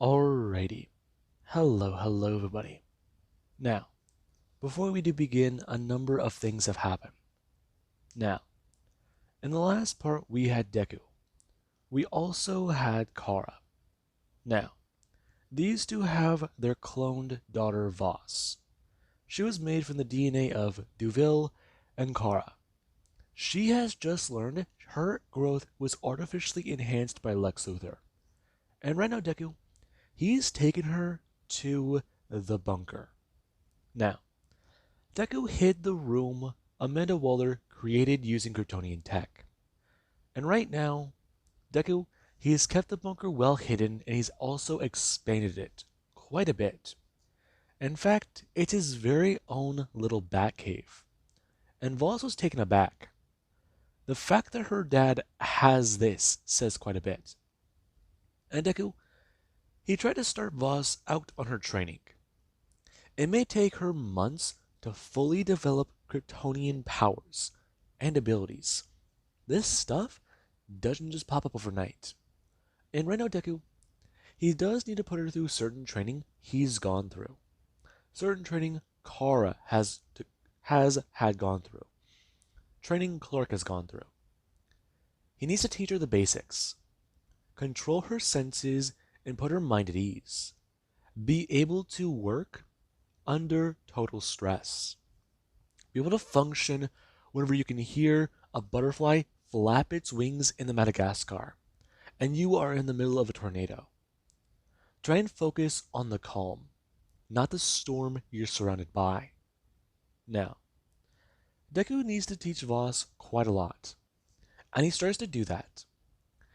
Alrighty. Hello everybody. Now, before we do begin, a number of things have happened. Now, in the last part we had Deku. We also had Kara. Now, these two have their cloned daughter Voss. She was made from the DNA of Duville and Kara. She has just learned her growth was artificially enhanced by Lex Luthor. And right now Deku, he's taken her to the bunker. Now, Deku hid the room Amanda Waller created using Kryptonian tech. And right now, Deku, he has kept the bunker well hidden and he's also expanded it quite a bit. In fact, it's his very own little bat cave. And Voss was taken aback. The fact that her dad has this says quite a bit. And Deku, he tried to start Voss out on her training. It may take her months to fully develop Kryptonian powers and abilities. This stuff doesn't just pop up overnight. And right now, Deku, he does need to put her through certain training he's gone through. Certain training Kara has had gone through. Training Clark has gone through. He needs to teach her the basics. Control her senses and put her mind at ease. Be able to work under total stress. Be able to function whenever you can hear a butterfly flap its wings in the Madagascar and you are in the middle of a tornado. Try and focus on the calm, not the storm you're surrounded by. Now, Deku needs to teach Voss quite a lot, and he starts to do that.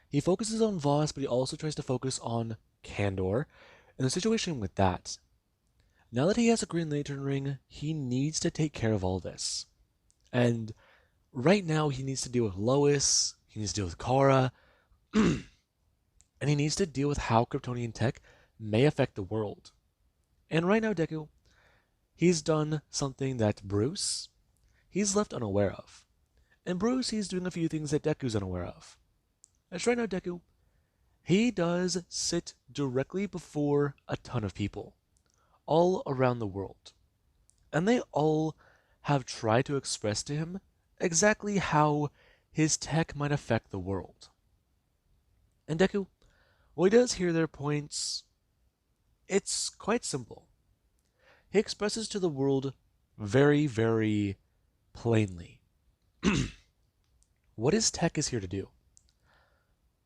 He focuses on Voss, but he also tries to focus on Kandor and the situation with that. Now that he has a Green Lantern ring, he needs to take care of all this. And right now he needs to deal with Lois, he needs to deal with Kara, and he needs to deal with how Kryptonian tech may affect the world. And right now, Deku, he's done something that Bruce, he's left unaware of. And Bruce, he's doing a few things that Deku's unaware of. As right now, Deku, he does sit directly before a ton of people, all around the world. And they all have tried to express to him exactly how his tech might affect the world. And Deku, while he does hear their points, it's quite simple. He expresses to the world very, very plainly what his tech is here to do.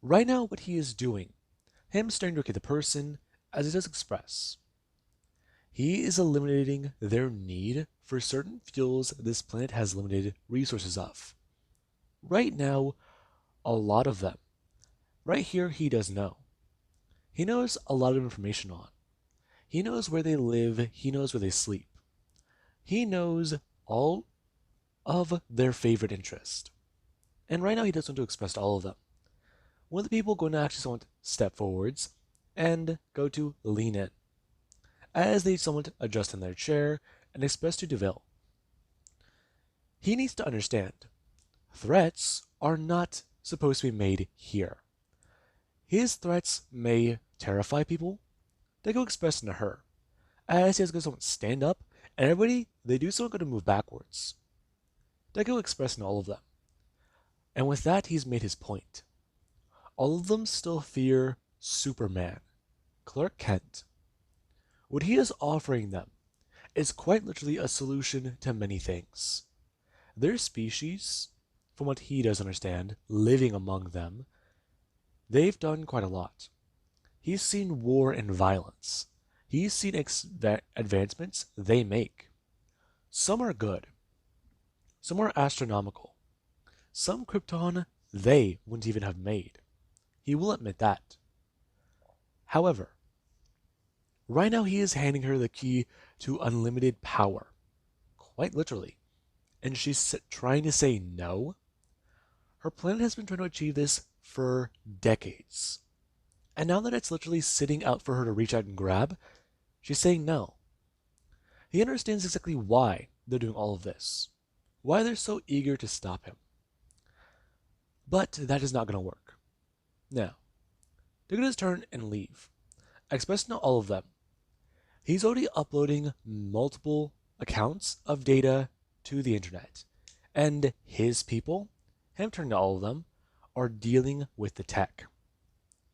Right now, what he is doing, him staring directly at the person, as he does express, he is eliminating their need for certain fuels this planet has limited resources of. Right now, a lot of them. Right here, he does know. He knows a lot of information on. He knows where they live, he knows where they sleep. He knows all of their favorite interest. And right now, he doesn't want to express to all of them. One of the people going to actually want to step forwards and go to lean in, as they somewhat adjust in their chair and express to DeVille. He needs to understand, threats are not supposed to be made here. His threats may terrify people. They go expressing to her, as he has to someone stand up, and everybody, they do so going to move backwards. Deku expressing all of them. And with that, he's made his point. All of them still fear Superman, Clark Kent. What he is offering them is quite literally a solution to many things. Their species, from what he does understand, living among them, they've done quite a lot. He's seen war and violence. He's seen advancements they make. Some are good. Some are astronomical. Some Krypton they wouldn't even have made. He will admit that. However, right now he is handing her the key to unlimited power. Quite literally. And she's trying to say no. Her planet has been trying to achieve this for decades. And now that it's literally sitting out for her to reach out and grab, she's saying no. He understands exactly why they're doing all of this. Why they're so eager to stop him. But that is not going to work. Now, they're going to turn and leave. especially not all of them. He's already uploading multiple accounts of data to the internet. And his people, him turning to all of them, are dealing with the tech.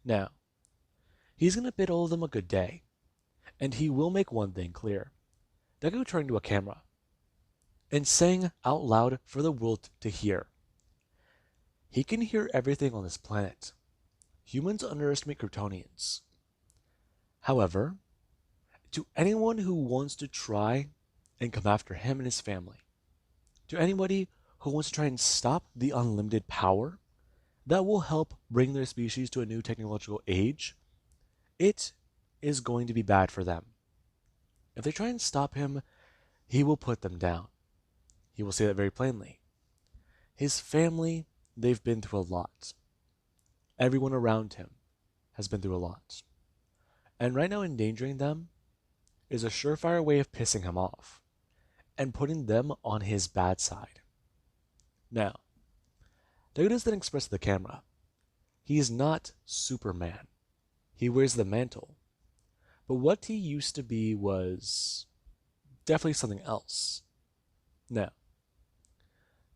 Now, he's going to bid all of them a good day. And he will make one thing clear. Deku turning to a camera and saying out loud for the world to hear. He can hear everything on this planet. Humans underestimate Kryptonians. However, to anyone who wants to try and come after him and his family, to anybody who wants to try and stop the unlimited power that will help bring their species to a new technological age, it is going to be bad for them. If they try and stop him, he will put them down. He will say that very plainly. His family, they've been through a lot. Everyone around him has been through a lot. And right now, endangering them is a surefire way of pissing him off and putting them on his bad side. Now, Deku then expressed to the camera, he is not Superman. He wears the mantle. But what he used to be was definitely something else. Now,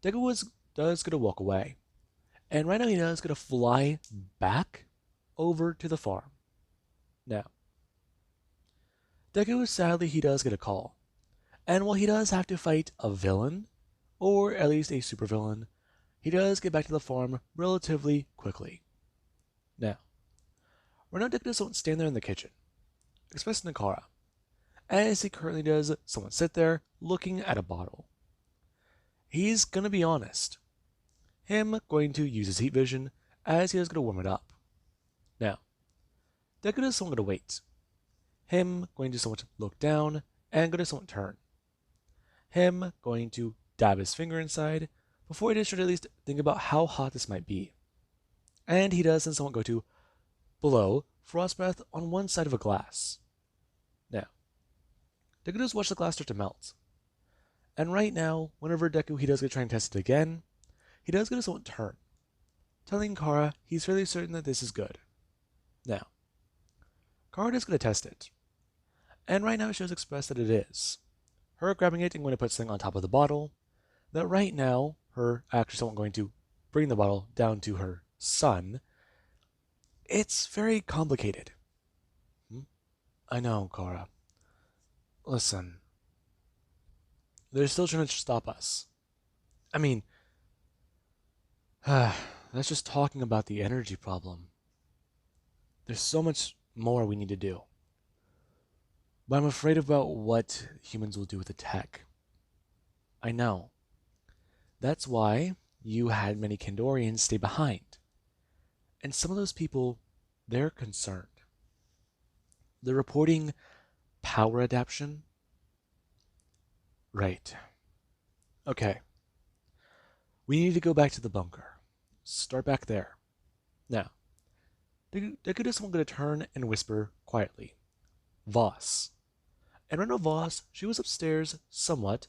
Deku does going to walk away. And right now he does going to fly back over to the farm. Now, Deku, sadly, he does get a call. And while he does have to fight a villain, or at least a supervillain, he does get back to the farm relatively quickly. Now, right now Deku doesn't stand there in the kitchen, especially Nakara, as he currently does someone sit there looking at a bottle. He's gonna be honest. Him going to use his heat vision as he is gonna warm it up. Now, Deku does someone gonna wait. Him going to somewhat look down and going to somewhat turn. Him going to dab his finger inside before he does try to at least think about how hot this might be. And he does then somewhat go to blow frost breath on one side of a glass. Now, Deku does watch the glass start to melt. And right now, whenever Deku he does get try and test it again, he does get to somewhat turn, telling Kara he's fairly certain that this is good. Now, Kara is going to test it. And right now she has expressed that it is. Her grabbing it and going to put something on top of the bottle. That right now, her actually someone going to bring the bottle down to her son. It's very complicated. I know, Kara. Listen. They're still trying to stop us. I mean, that's just talking about the energy problem. There's so much more we need to do. But I'm afraid about what humans will do with the tech. I know. That's why you had many Kandorians stay behind. And some of those people, they're concerned. They're reporting power adaptation. Right. Okay. We need to go back to the bunker. Start back there. Now, Deku does someone going to turn and whisper quietly. Voss. And right now Voss, she was upstairs somewhat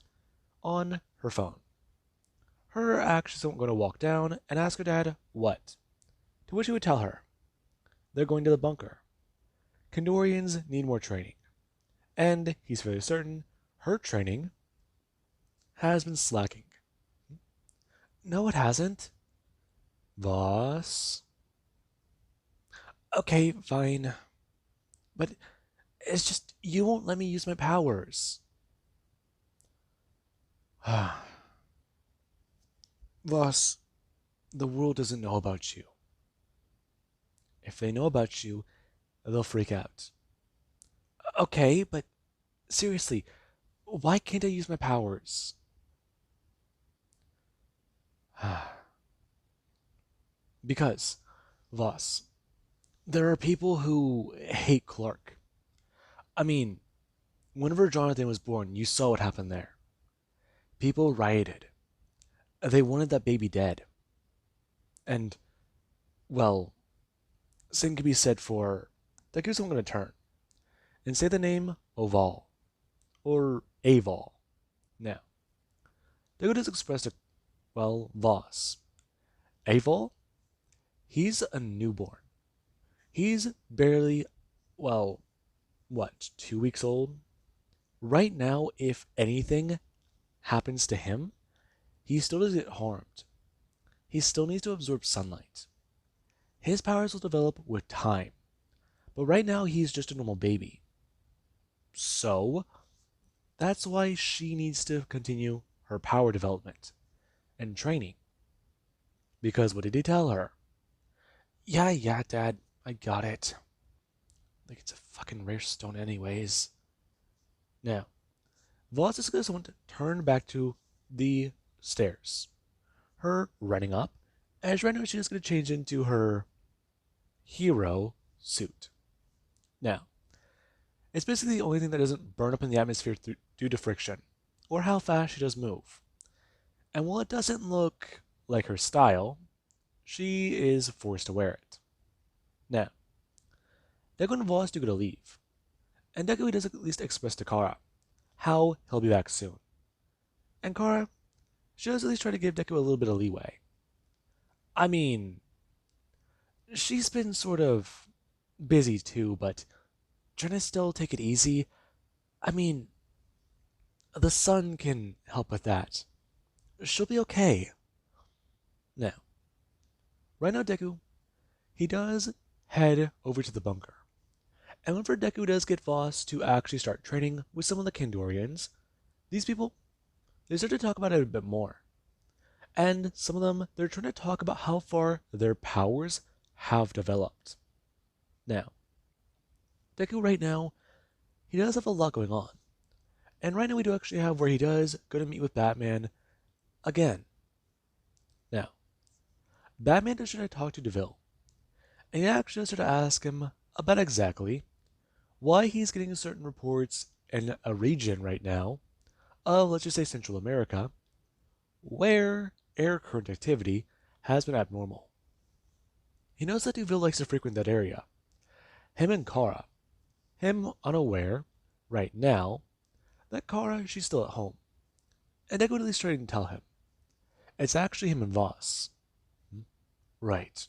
on her phone. Her actually going to walk down and ask her dad what. To which he would tell her, they're going to the bunker. Kandorians need more training. And he's fairly certain her training has been slacking. No, it hasn't. Voss. Okay, fine. But it's just, you won't let me use my powers. Voss, the world doesn't know about you. If they know about you, they'll freak out. Okay, but seriously, why can't I use my powers? Because, Voss, there are people who hate Clark. I mean, whenever Jonathan was born, you saw what happened there. People rioted. They wanted that baby dead. And, well, same can be said for Deku's going to turn and say the name Oval or Aval. Now, Deku has expressed a, well, Voss. Aval, he's a newborn. He's barely well, what, 2 weeks old? Right now, if anything happens to him, he still doesn't get harmed. He still needs to absorb sunlight. His powers will develop with time, but right now he's just a normal baby. So, that's why she needs to continue her power development and training. Because what did he tell her? Yeah, Dad, I got it. Like it's a fucking rare stone, anyways. Now, Voss is going to turn back to the stairs. Her running up, as right now she's going to change into her hero suit. Now, it's basically the only thing that doesn't burn up in the atmosphere due to friction, or how fast she does move. And while it doesn't look like her style, she is forced to wear it. Now, Deku and Voss do get to leave, and Deku does at least express to Kara how he'll be back soon. And Kara, she does at least try to give Deku a little bit of leeway. I mean, she's been sort of busy too, but trying to still take it easy. I mean, the sun can help with that. She'll be okay. Now, right now Deku, he does head over to the bunker. And whenever Deku does get Voss to actually start training with some of the Kandorians, these people, they start to talk about it a bit more. And some of them, they're trying to talk about how far their powers have developed. Now, Deku right now, he does have a lot going on. And right now we do actually have where he does go to meet with Batman again. Now, Batman does try to talk to DeVille. And he actually does try to ask him about exactly why he's getting certain reports in a region right now of, let's just say, Central America, where air current activity has been abnormal. He knows that DeVille likes to frequent that area. Him and Kara, him unaware, right now, that Kara, she's still at home. And Deku at least trying to tell him. It's actually him and Voss. Right.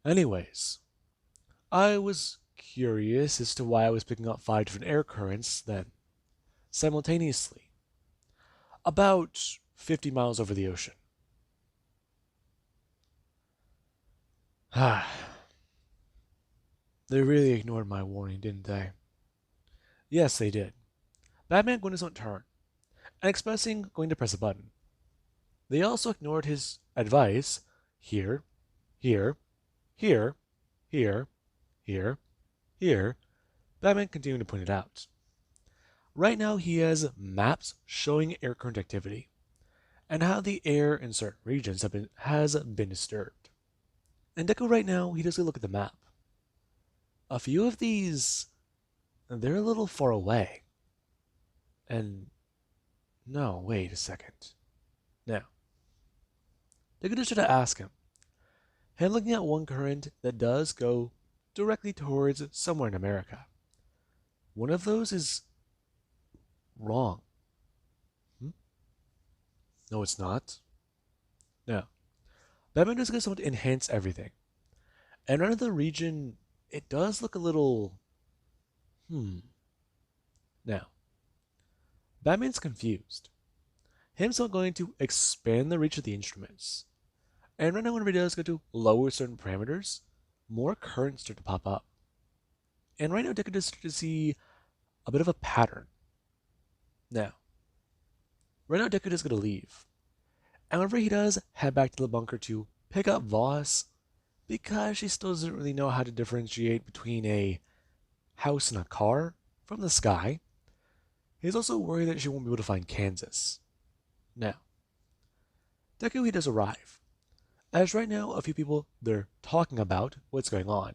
Anyways, I was curious as to why I was picking up 5 different air currents then, simultaneously, about 50 miles over the ocean. They really ignored my warning, didn't they? Yes, they did. Batman going his own turn, and expressing going to press a button. They also ignored his advice here, here, here, here, here, here. Batman continuing to point it out. Right now he has maps showing air current activity, and how the air in certain regions has been disturbed. And Deku right now, he does look at the map. A few of these, they're a little far away. And, no, wait a second. Now, Deku just try to ask him. Him looking at one current that does go directly towards somewhere in America. One of those is wrong. No, it's not. Now, Batman is going to enhance everything. And around the region, it does look a little... Now, Batman's confused. Him's not going to expand the reach of the instruments. And right now, whenever he does go to lower certain parameters, more currents start to pop up. And right now, Deku does start to see a bit of a pattern. Now, right now, Deku is going to leave. And whenever he does head back to the bunker to pick up Voss, because she still doesn't really know how to differentiate between a house and a car from the sky, he's also worried that she won't be able to find Kansas. Now, Deku, he does arrive. As right now, a few people, they're talking about what's going on.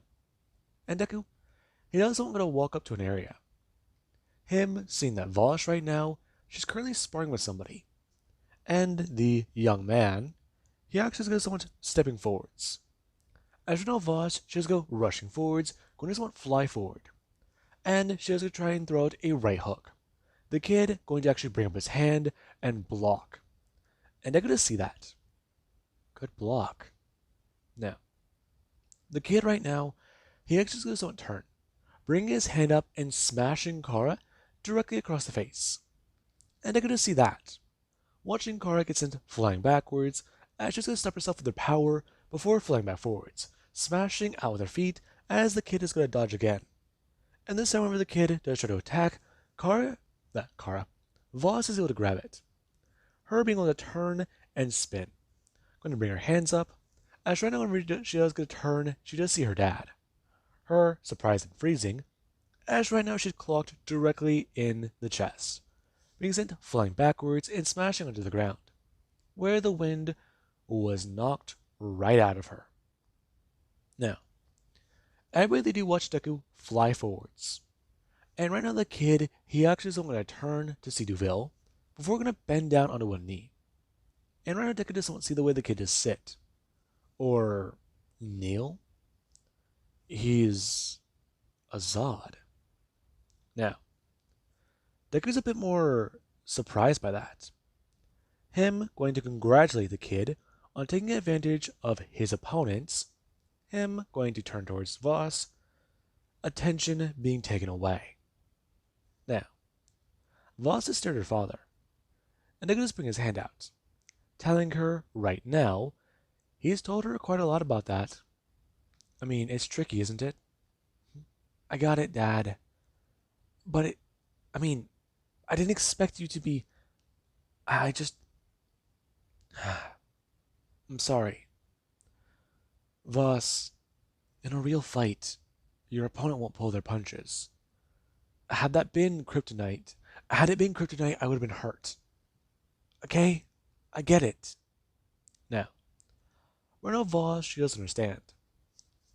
And Deku, he doesn't want to walk up to an area. Him seeing that Voss right now, she's currently sparring with somebody. And the young man, he actually goes someone stepping forwards. As you know, Voss, she does go rushing forwards, going to someone fly forward. And she does go try and throw out a right hook. The kid going to actually bring up his hand and block. And I get to see that. Good block. Now, the kid right now, he actually goes on turn. bringing his hand up and smashing Kara directly across the face. And I could just see that, watching Kara get sent flying backwards as she's going to stop herself with her power before flying back forwards, smashing out with her feet as the kid is going to dodge again. And this time, whenever the kid does try to attack, Voss is able to grab it. Her being able to turn and spin. Going to bring her hands up, as right now whenever she does get a turn, she does see her dad. Her surprised and freezing, as right now she's clocked directly in the chest, being sent flying backwards and smashing onto the ground, where the wind was knocked right out of her. Now, everybody they do watch Deku fly forwards. And right now the kid, he actually is going to turn to see Duville before going to bend down onto one knee. And right now Deku doesn't see the way the kid just sit. Or kneel. He's a Zod. Now, Deku's a bit more surprised by that. Him going to congratulate the kid on taking advantage of his opponents, him going to turn towards Voss, attention being taken away. Now, Voss has stared at her father, and Deku just bring his hand out, telling her right now he's told her quite a lot about that. I mean, it's tricky, isn't it? I got it, Dad. But I didn't expect you to be. I just. I'm sorry. Voss, in a real fight, your opponent won't pull their punches. Had it been kryptonite, I would have been hurt. Okay? I get it. Now, right now, Voss, she doesn't understand.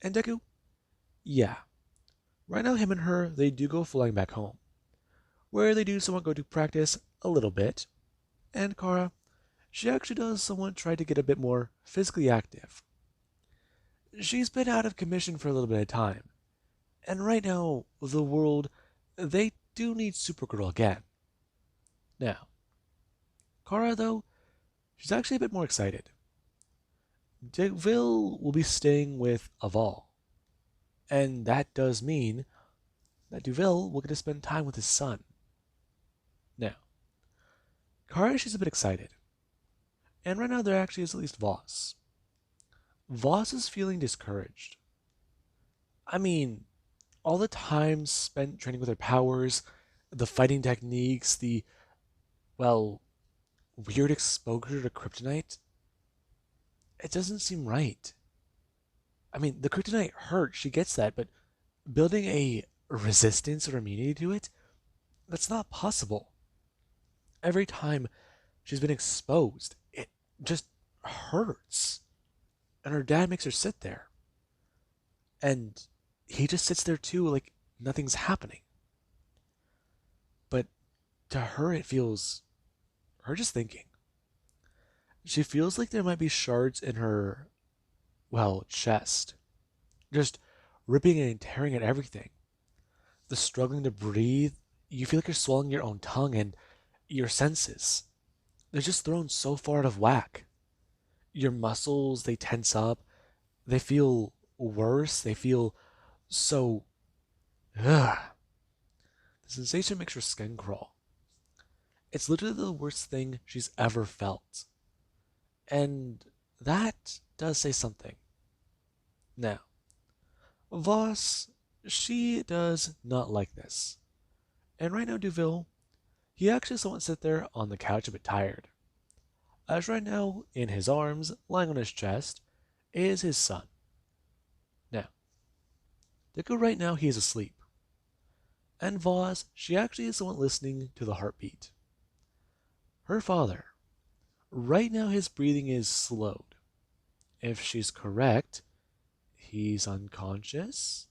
And Deku? Yeah. Right now, him and her, they do go flying back home, where they do somewhat go to practice a little bit. And Kara, she actually does somewhat try to get a bit more physically active. She's been out of commission for a little bit of time, and right now, the world, they do need Supergirl again. Now, Kara, though, she's actually a bit more excited. Deville will be staying with Aval, and that does mean that Duville will get to spend time with his son. Now, Kara, she's a bit excited. And right now there actually is at least Voss. Voss is feeling discouraged. I mean, all the time spent training with her powers, the fighting techniques, the, well, weird exposure to kryptonite, it doesn't seem right. I mean, the kryptonite hurt, she gets that, but building a resistance or immunity to it, that's not possible. Every time she's been exposed, it just hurts. And her dad makes her sit there. And he just sits there too, like nothing's happening. But to her, it feels, her just thinking. She feels like there might be shards in her, well, chest. Just ripping and tearing at everything. The struggling to breathe, you feel like you're swallowing your own tongue, and your senses, they're just thrown so far out of whack. Your muscles, they tense up. They feel worse. They feel so. Ugh. The sensation makes her skin crawl. It's literally the worst thing she's ever felt. And that does say something. Now, Voss, she does not like this. And right now, Duville, he actually somewhat sit there on the couch a bit tired. As right now, in his arms, lying on his chest, is his son. Now, Deku right now, he is asleep. And Voss, she actually is somewhat listening to the heartbeat. Her father, right now his breathing is slowed. If she's correct, he's unconscious.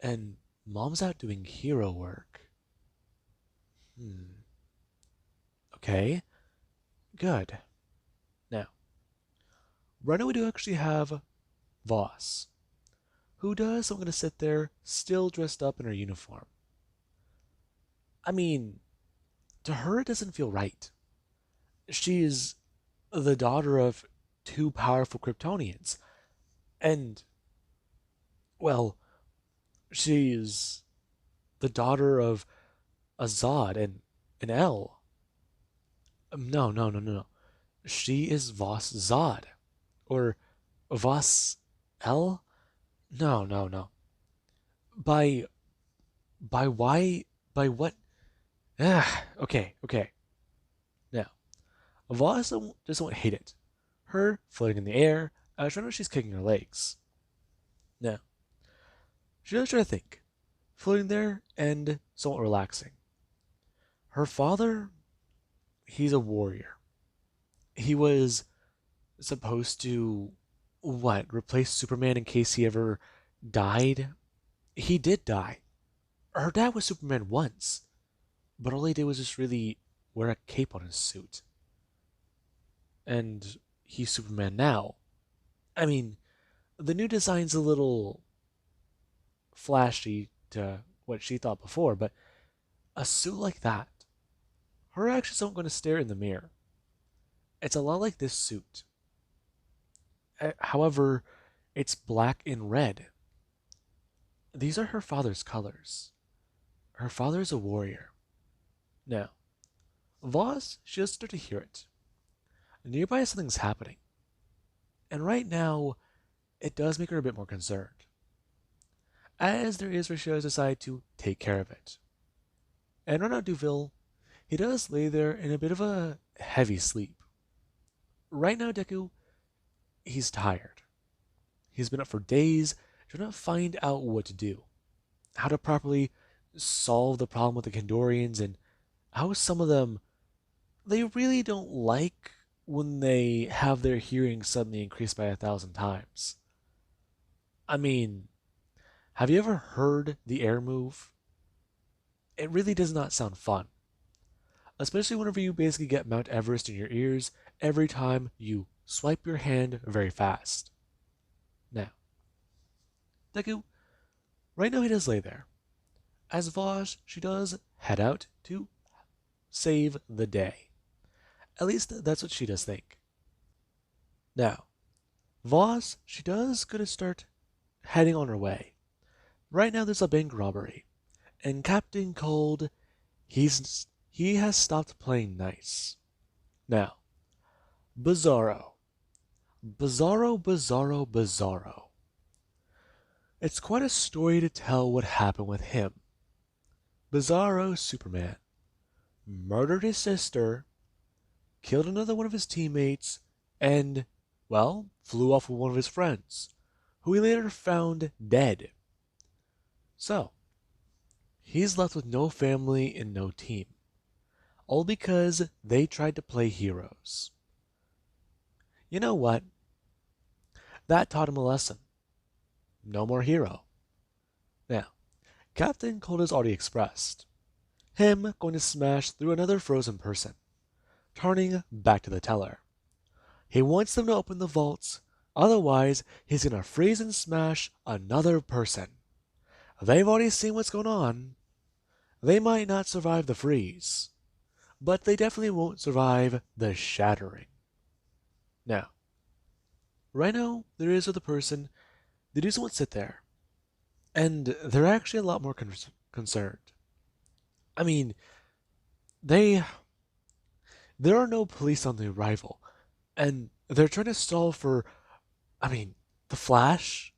And mom's out doing hero work. Okay, good. Now, right now we do actually have Voss, who does, I'm going to sit there, still dressed up in her uniform. I mean, to her it doesn't feel right. She's the daughter of two powerful Kryptonians. And, well, She's the daughter of Azad and El. No, no, no, no, no. She is Voss Zod. Or Voss El? No, no, no. By why by what? Okay, okay. Now, Voss doesn't hate it. Her floating in the air, I don't know she's kicking her legs. Now, she does try to think, floating there and somewhat relaxing. Her father, he's a warrior. He was supposed to, what, replace Superman in case he ever died? He did die. Her dad was Superman once, but all he did was just really wear a cape on his suit. And he's Superman now. I mean, the new design's a little flashy to what she thought before, but a suit like that, her actions aren't going to stare in the mirror. It's a lot like this suit. However, it's black and red. These are her father's colors. Her father is a warrior. Now, Voss, she does start to hear it. Nearby, something's happening. And right now, it does make her a bit more concerned. As there is where she does decide to take care of it. And Renaud Duville, he does lay there in a bit of a heavy sleep. Right now, Deku, he's tired. He's been up for days trying to find out what to do. How to properly solve the problem with the Kandorians, and how some of them, they really don't like when they have their hearing suddenly increased by 1,000 times. I mean, have you ever heard the air move? It really does not sound fun. Especially whenever you basically get Mount Everest in your ears every time you swipe your hand very fast. Now, Deku, right now he does lay there. As Vosh, she does head out to save the day. At least that's what she does think. Now, Voss, she does gonna start heading on her way. Right now there's a bank robbery, and Captain Cold, he has stopped playing nice. Now, Bizarro. Bizarro, Bizarro, Bizarro. It's quite a story to tell what happened with him. Bizarro Superman murdered his sister, killed another one of his teammates, and, well, flew off with one of his friends, who he later found dead. So, he's left with no family and no team, all because they tried to play heroes. You know what? That taught him a lesson. No more hero. Now, Captain Cold has already expressed him going to smash through another frozen person, turning back to the teller. He wants them to open the vaults, otherwise he's gonna freeze and smash another person. They've already seen what's going on. They might not survive the freeze, but they definitely won't survive the shattering. Now, Rhino, there is with a person, they just won't sit there. And they're actually a lot more concerned. I mean, they there are no police on the arrival, and they're trying to stall for, I mean, the Flash.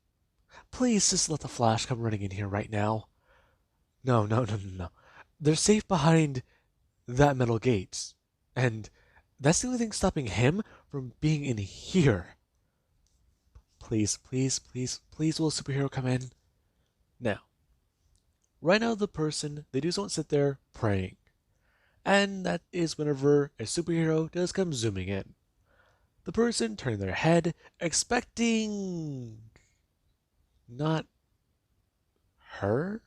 Please just let the Flash come running in here right now. No, no, no, no, no. They're safe behind that metal gate, and that's the only thing stopping him from being in here. Please, please, please, please, will a superhero come in? Now, right now, the person, they just won't sit there praying. And that is whenever a superhero does come zooming in. The person turning their head, expecting not her?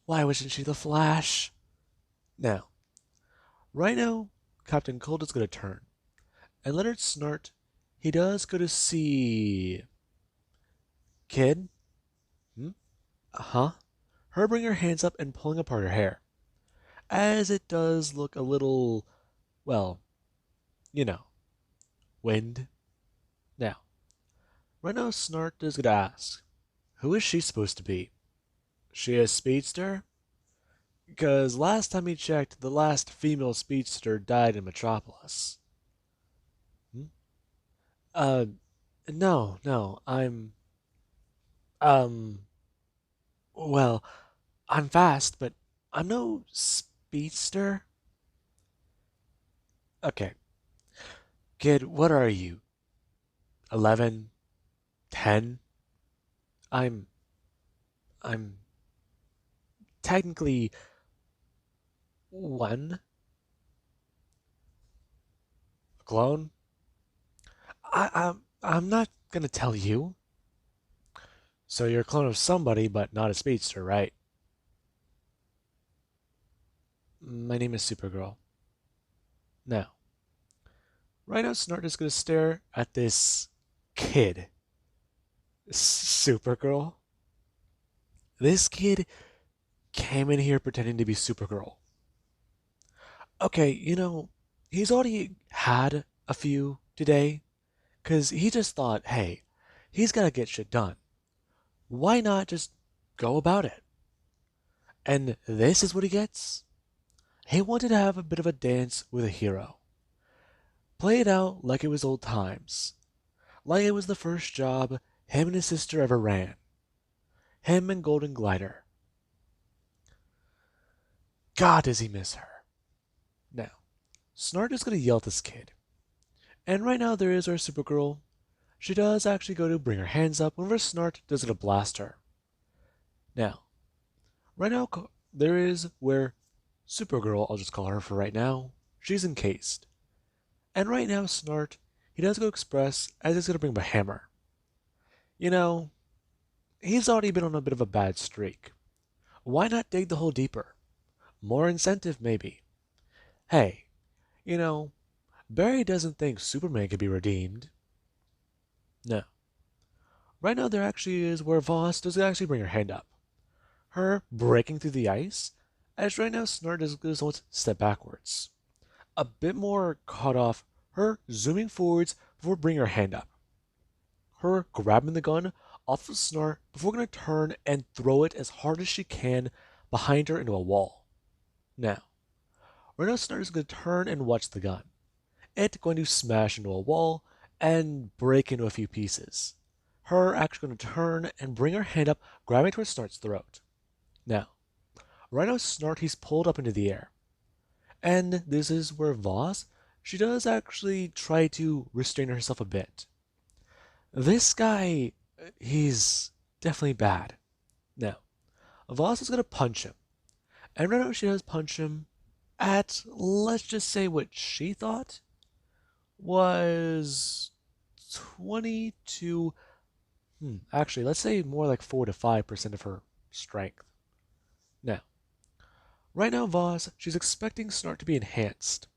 Why wasn't she the Flash? Now, right now, Captain Cold is going to turn. And Leonard Snart, he does go to see... Kid? Hmm? Uh-huh. Her bring her hands up and pulling apart her hair. As it does look a little, well, you know, wind. Now, right now Snart is going to ask, who is she supposed to be? She a speedster? Because last time he checked, the last female speedster died in Metropolis. Hmm? Uh, no, no, um, well, I'm fast, but I'm no speedster. Okay, kid, what are you? 11? 10? I'm, I'm technically one clone. I'm not gonna tell you. So you're a clone of somebody, but not a speedster, right? My name is Supergirl. Now, right now, Snart is gonna stare at this kid. Supergirl? This kid came in here pretending to be Supergirl. Okay, he's already had a few today, because he just thought, hey, he's gotta get shit done. Why not just go about it? And this is what he gets? He wanted to have a bit of a dance with a hero. Play it out like it was old times. Like it was the first job him and his sister ever ran. Him and Golden Glider. God, does he miss her. Now, Snart is going to yell at this kid. And right now there is our Supergirl. She does actually go to bring her hands up whenever Snart does going to blast her. Now, right now there is where Supergirl, I'll just call her for right now, she's encased. And right now Snart, he does go express as he's going to bring up a hammer. You know, he's already been on a bit of a bad streak. Why not dig the hole deeper? More incentive, maybe. Hey, you know, Barry doesn't think Superman can be redeemed. No. Right now, there actually is where Voss does actually bring her hand up. Her breaking through the ice, as right now Snart does want to step backwards. A bit more caught off, her zooming forwards before bringing her hand up. Her grabbing the gun off of Snart before going to turn and throw it as hard as she can behind her into a wall. Now, right now Snart is going to turn and watch the gun. It going to smash into a wall and break into a few pieces. Her actually going to turn and bring her hand up, grabbing towards Snart's throat. Now, right now Snart, he's pulled up into the air. And this is where Voss, she does actually try to restrain herself a bit. This guy, he's definitely bad. Now, Voss is going to punch him. And right now she does punch him at, let's just say what she thought was 22, actually, let's say more like 4 to 5% of her strength. Now, right now, Voss, she's expecting Snart to be enhanced.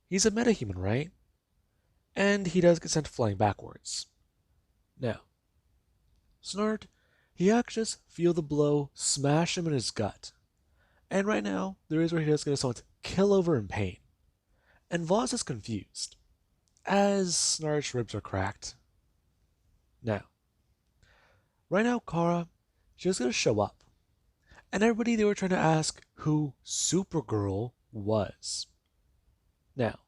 He's a metahuman, right? And he does get sent flying backwards. Now, Snart, he actually just feel the blow smash him in his gut. And right now, there is where he does get someone to kill over in pain. And Voss is confused, as Snart's ribs are cracked. Now, right now, Kara, she's gonna show up. And everybody, they were trying to ask who Supergirl was. Now,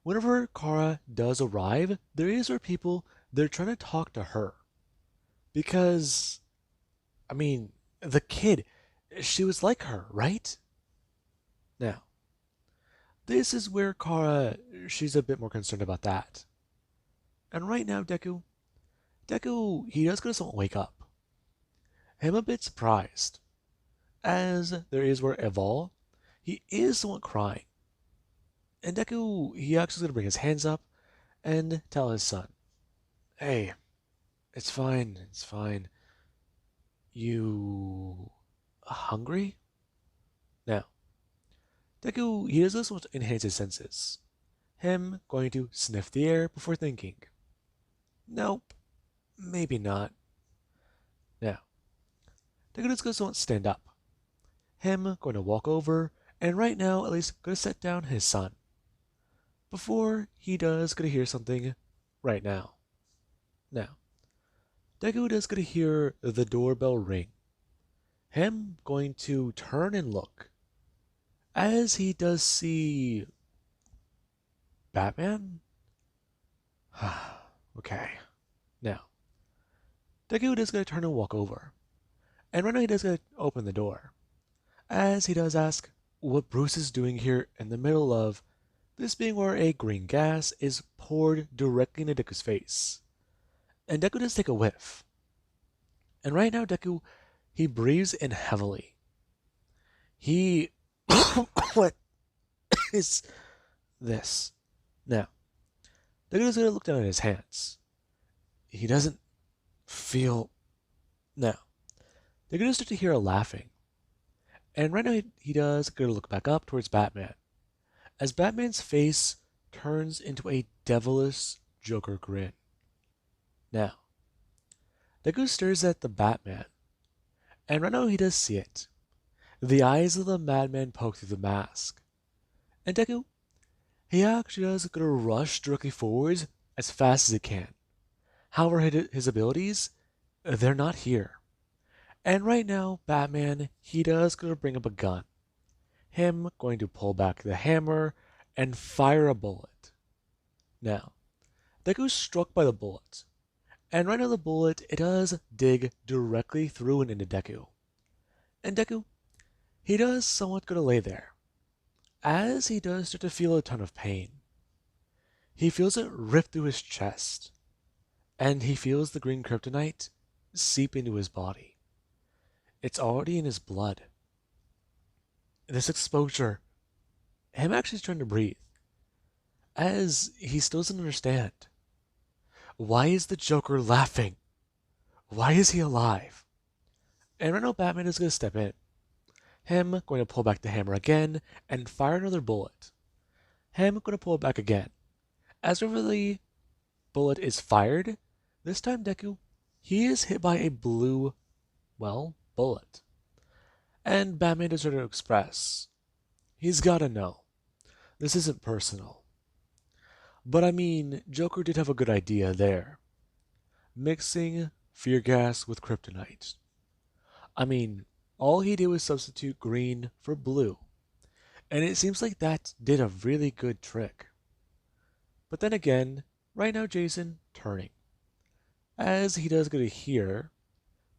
whenever Kara does arrive, there is where people, they're trying to talk to her. Because, I mean, the kid, she was like her, right? Now, this is where Kara, she's a bit more concerned about that. And right now, Deku, he does get to wake up. I'm a bit surprised, as there is where Evol, he is somewhat crying. And Deku, he actually going to bring his hands up and tell his son, hey, it's fine, it's fine. You hungry? Now, Deku, he does this to enhance his senses. Him going to sniff the air before thinking. Nope, maybe not. Now, Deku just goes to stand up. Him going to walk over, and right now, at least, going to set down his son. Before he does going to hear something right now. Now, Deku does going to hear the doorbell ring. him going to turn and look as he does see Batman. Okay. Now, Deku is going to turn and walk over, and right now he does going to open the door, as he does ask what Bruce is doing here in the middle of this being where a green gas is poured directly into Deku's face. And Deku does take a whiff. And right now, Deku, he breathes in heavily. He. What is this? Now, Deku is going to look down at his hands. He doesn't feel. Now, Deku does start to hear a laughing. And right now, he does go to look back up towards Batman, as Batman's face turns into a devilish Joker grin. Now, Deku stares at the Batman, and right now he does see it. The eyes of the madman poke through the mask. And Deku, he actually does go to rush directly forwards as fast as he can. However, his abilities, they're not here. And right now, Batman, he does go to bring up a gun. Him going to pull back the hammer and fire a bullet. Now, Deku's struck by the bullet. And right now the bullet, it does dig directly through and into Deku. And Deku, he does somewhat go to lay there, as he does start to feel a ton of pain. He feels it rip through his chest, and he feels the green kryptonite seep into his body. It's already in his blood. This exposure, him actually trying to breathe, as he still doesn't understand. Why is the Joker laughing? Why is he alive? And right now Batman is going to step in. Him going to pull back the hammer again and fire another bullet. Him going to pull it back again. As whenever the bullet is fired, this time Deku, he is hit by a blue, bullet. And Batman is ready to express. He's gotta know. This isn't personal. But I mean, Joker did have a good idea there. Mixing fear gas with kryptonite. I mean, all he did was substitute green for blue. And it seems like that did a really good trick. But then again, right now Jason turning, as he does get to hear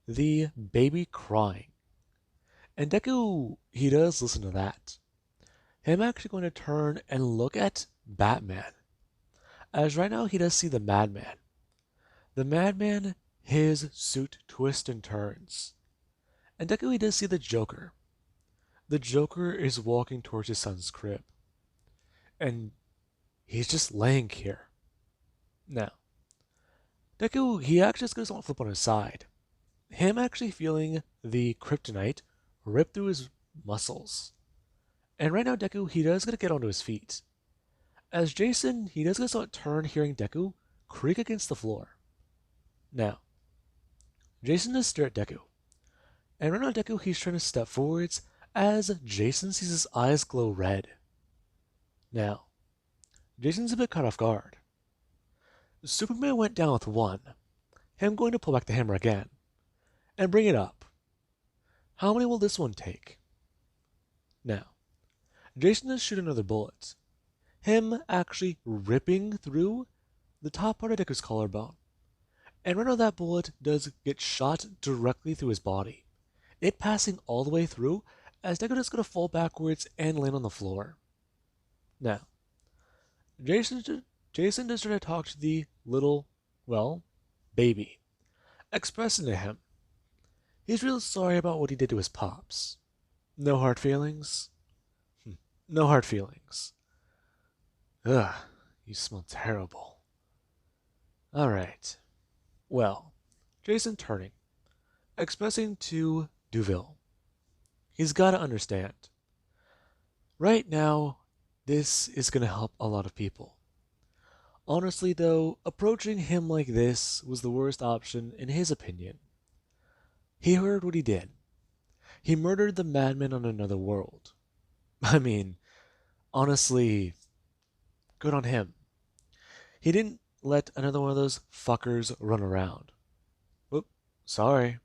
the baby crying. And Deku, he does listen to that. Him actually going to turn and look at Batman. As right now he does see the madman. The madman, his suit twists and turns. And Deku, he does see the Joker. The Joker is walking towards his son's crib. And he's just laying here. Now, Deku, he actually just goes on flip on his side. Him actually feeling the kryptonite rip through his muscles. And right now Deku, he does get onto his feet. As Jason, he does get turn hearing Deku creak against the floor. Now, Jason does stare at Deku. And right now Deku, he's trying to step forwards as Jason sees his eyes glow red. Now, Jason's a bit caught off guard. Superman went down with one. Him going to pull back the hammer again. And bring it up. How many will this one take? Now, Jason does shoot another bullet. Him actually ripping through the top part of Deku's collarbone. And right now that bullet does get shot directly through his body. It passing all the way through as Deku is going to fall backwards and land on the floor. Now, Jason does try to talk to the little, baby, expressing to him he's real sorry about what he did to his pops. No hard feelings? No hard feelings. Ugh, you smell terrible. Alright. Well, Jason turning, expressing to Duville. He's gotta understand. Right now, this is gonna help a lot of people. Honestly though, approaching him like this was the worst option in his opinion. He heard what he did. He murdered the madman on another world. I mean, honestly, good on him. He didn't let another one of those fuckers run around. Whoop, sorry.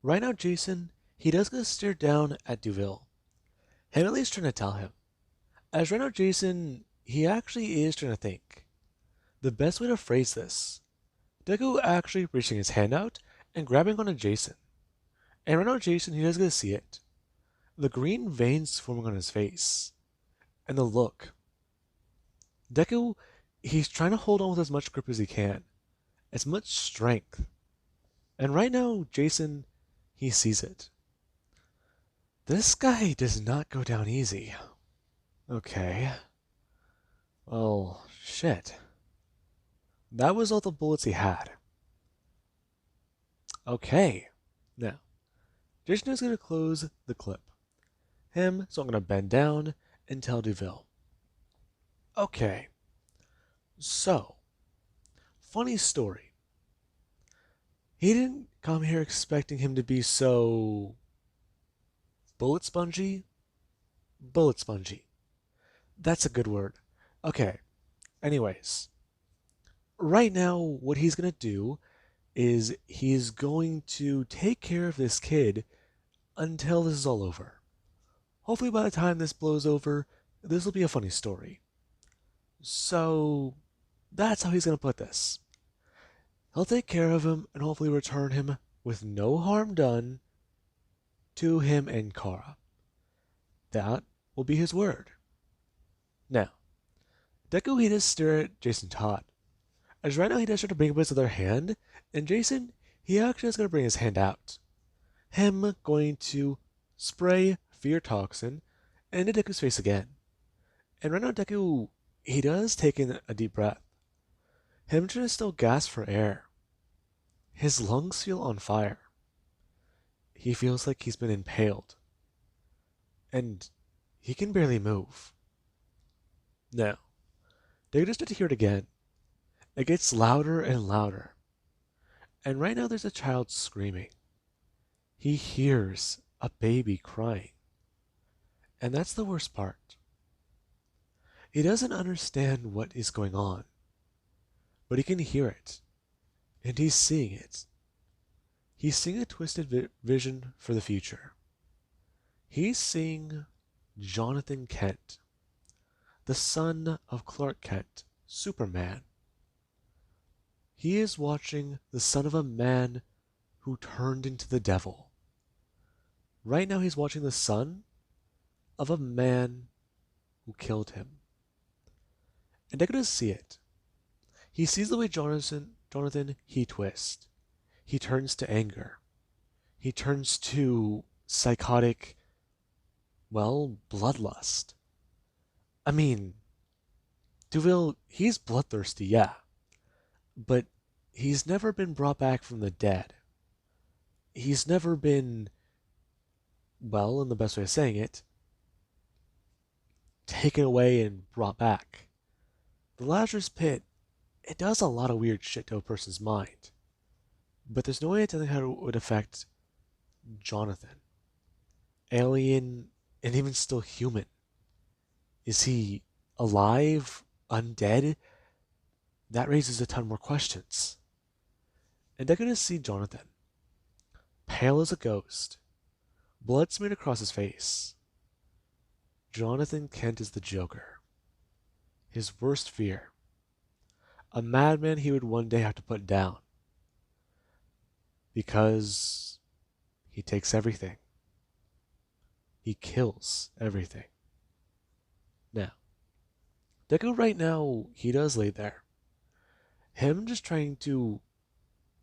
Right now, Jason, he does go stare down at Duville. Henley's trying to tell him. As right now, Jason, he actually is trying to think. The best way to phrase this, Deku actually reaching his hand out and grabbing onto Jason. And right now, Jason, he does get to see it. The green veins forming on his face. And the look. Deku, he's trying to hold on with as much grip as he can. As much strength. And right now, Jason, he sees it. This guy does not go down easy. Okay. Well, shit. That was all the bullets he had. Okay. Now, Jason is going to close the clip. So I'm going to bend down and tell Duville. Okay. So, funny story. He didn't come here expecting him to be so bullet spongy. Bullet spongy. That's a good word. Okay. Anyways, right now, what he's going to do is he's going to take care of this kid until this is all over. Hopefully by the time this blows over, this will be a funny story. So, that's how he's going to put this. He'll take care of him and hopefully return him with no harm done to him and Kara. That will be his word. Now, Deku, he does stare at Jason Todd. As right now he does try to bring up his other hand, and Jason, he actually is going to bring his hand out. Him going to spray fear toxin into Deku's face again. And right now Deku, he does take in a deep breath. Him trying to still gasp for air. His lungs feel on fire. He feels like he's been impaled. And he can barely move. Now, Deku just had to hear it again. It gets louder and louder. And right now there's a child screaming. He hears a baby crying. And that's the worst part. He doesn't understand what is going on. But he can hear it. And he's seeing it. He's seeing a twisted vision for the future. He's seeing Jonathan Kent, the son of Clark Kent, Superman. He is watching the son of a man who turned into the devil. Right now he's watching the son of a man who killed him. And Deku does see it. He sees the way Jonathan, he twists. He turns to anger. He turns to psychotic, well, bloodlust. I mean, Duville, he's bloodthirsty, yeah. But he's never been brought back from the dead. He's never been, well, in the best way of saying it, taken away and brought back. The Lazarus Pit, it does a lot of weird shit to a person's mind. But there's no way of telling how it would affect Jonathan. Alien, and even still human. Is he alive? Undead? That raises a ton more questions. And Deku does see Jonathan. Pale as a ghost. Blood smeared across his face. Jonathan Kent is the Joker. His worst fear. A madman he would one day have to put down. Because he takes everything. He kills everything. Now, Deku right now, he does lay there. Him just trying to,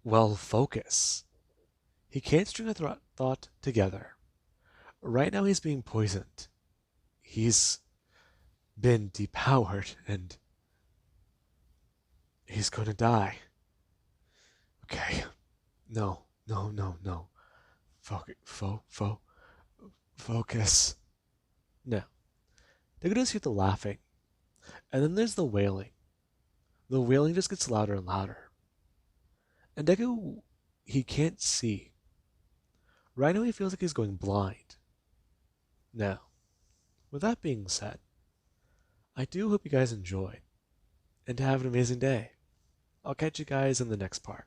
well, focus. He can't string a thought together. Right now he's being poisoned. He's been depowered and he's going to die. Okay. No. Focus. Now, Deku does hear the laughing. And then there's the wailing. The wailing just gets louder and louder. And Deku, he can't see. Right now he feels like he's going blind. Now, with that being said, I do hope you guys enjoyed. And have an amazing day. I'll catch you guys in the next part.